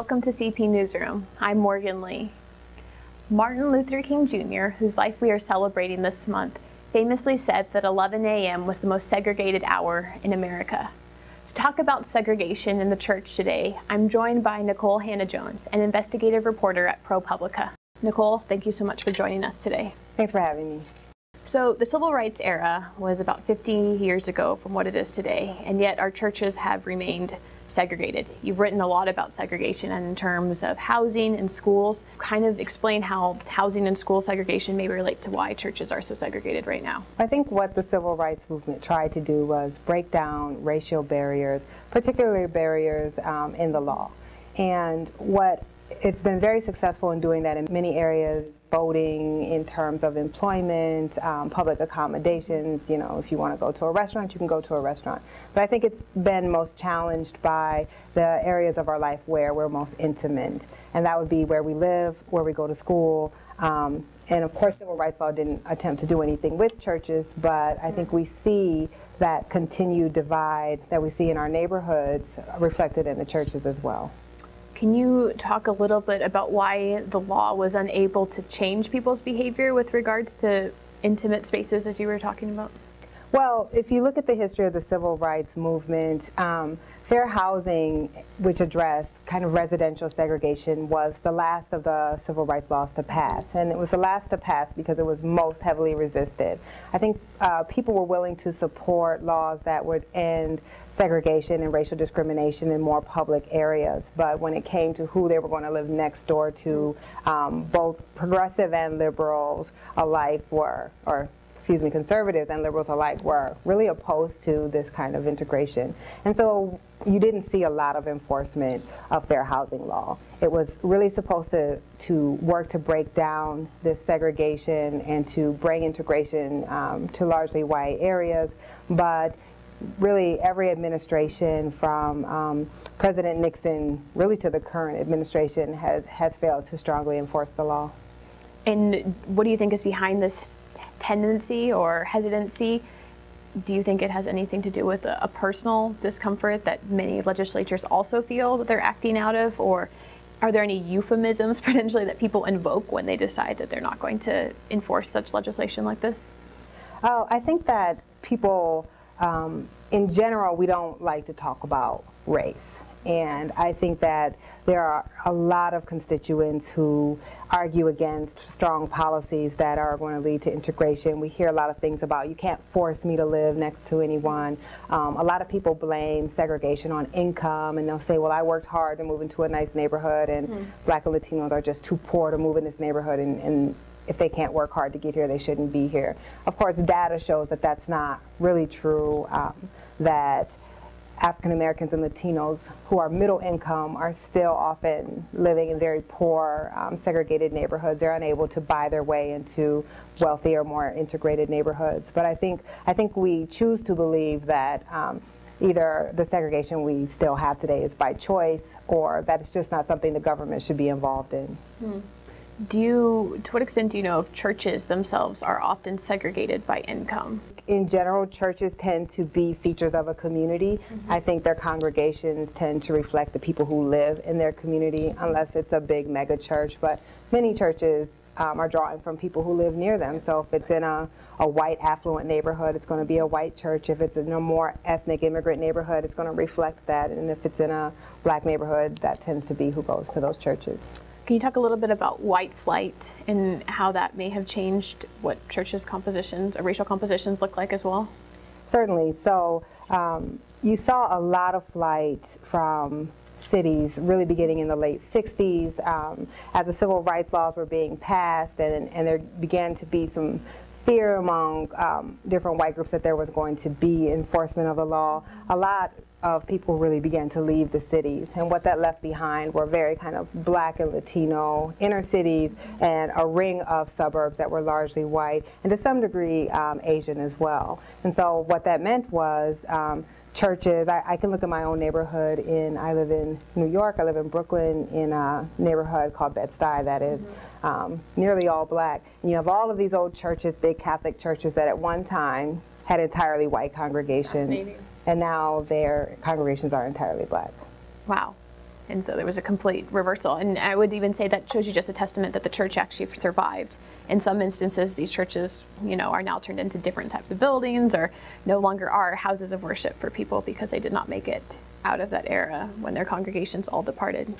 Welcome to CP Newsroom. I'm Morgan Lee. Martin Luther King Jr., whose life we are celebrating this month, famously said that 11 a.m. was the most segregated hour in America. To talk about segregation in the church today, I'm joined by Nicole Hannah-Jones, an investigative reporter at ProPublica. Nicole, thank you so much for joining us today. Thanks for having me. So the civil rights era was about 50 years ago from what it is today, and yet our churches have remained segregated. You've written a lot about segregation in terms of housing and schools. Kind of explain how housing and school segregation may relate to why churches are so segregated right now. I think what the civil rights movement tried to do was break down racial barriers, particularly barriers in the law. And it's been very successful in doing that in many areas. Voting, in terms of employment, public accommodations. You know, if you want to go to a restaurant, you can go to a restaurant. But I think it's been most challenged by the areas of our life where we're most intimate. And that would be where we live, where we go to school. And of course, civil rights law didn't attempt to do anything with churches, but I think we see that continued divide that we see in our neighborhoods reflected in the churches as well. Can you talk a little bit about why the law was unable to change people's behavior with regards to intimate spaces, as you were talking about? Well, if you look at the history of the civil rights movement, fair housing, which addressed kind of residential segregation, was the last of the civil rights laws to pass. And it was the last to pass because it was most heavily resisted. I think people were willing to support laws that would end segregation and racial discrimination in more public areas. But when it came to who they were going to live next door to, both progressive and liberals alike conservatives and liberals alike were really opposed to this kind of integration. And so you didn't see a lot of enforcement of fair housing law. It was really supposed to work to break down this segregation and to bring integration to largely white areas. But really every administration from President Nixon really to the current administration has failed to strongly enforce the law. And what do you think is behind this tendency or hesitancy? Do you think it has anything to do with a personal discomfort that many legislatures also feel that they're acting out of, or are there any euphemisms potentially that people invoke when they decide that they're not going to enforce such legislation like this? Oh, I think that people, in general, we don't like to talk about race. And I think that there are a lot of constituents who argue against strong policies that are going to lead to integration. We hear a lot of things about you can't force me to live next to anyone. A lot of people blame segregation on income, and they'll say, well, I worked hard to move into a nice neighborhood, and Black and Latinos are just too poor to move in this neighborhood, and if they can't work hard to get here, they shouldn't be here. Of course, data shows that that's not really true, that African Americans and Latinos who are middle income are still often living in very poor, segregated neighborhoods. They're unable to buy their way into wealthier, more integrated neighborhoods. But I think we choose to believe that either the segregation we still have today is by choice, or that it's just not something the government should be involved in. To what extent do you know if churches themselves are often segregated by income? In general, churches tend to be features of a community. I think their congregations tend to reflect the people who live in their community, unless it's a big mega church. But many churches are drawing from people who live near them. So if it's in a white affluent neighborhood, it's going to be a white church. If it's in a more ethnic immigrant neighborhood, it's going to reflect that. And if it's in a Black neighborhood, that tends to be who goes to those churches. Can you talk a little bit about white flight and how that may have changed what churches' compositions or racial compositions look like as well? Certainly. So you saw a lot of flight from cities really beginning in the late 60s as the civil rights laws were being passed, and there began to be some fear among different white groups that there was going to be enforcement of the law. A lot of people really began to leave the cities, and what that left behind were very kind of Black and Latino inner cities and a ring of suburbs that were largely white, and to some degree Asian as well. And so what that meant was churches, I can look at my own neighborhood. I live in New York, I live in Brooklyn in a neighborhood called Bed-Stuy that is nearly all Black. And you have all of these old churches, big Catholic churches that at one time had entirely white congregations. And now their congregations are entirely Black. Wow. And so there was a complete reversal. And I would even say that shows you just a testament that the church actually survived. In some instances, these churches, are now turned into different types of buildings or no longer are houses of worship for people because they did not make it out of that era when their congregations all departed.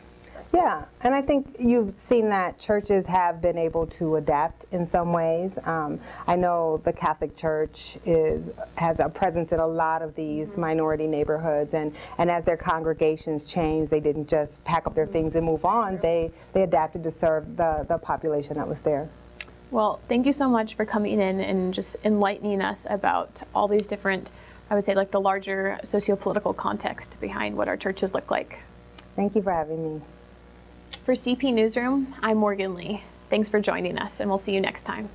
Yeah, and I think you've seen that churches have been able to adapt in some ways. I know the Catholic Church has a presence in a lot of these minority neighborhoods, and as their congregations changed, they didn't just pack up their things and move on. They adapted to serve the population that was there. Well, thank you so much for coming in and just enlightening us about all these different, I would say, like the larger socio-political context behind what our churches look like. Thank you for having me. For CP Newsroom, I'm Morgan Lee. Thanks for joining us, and we'll see you next time.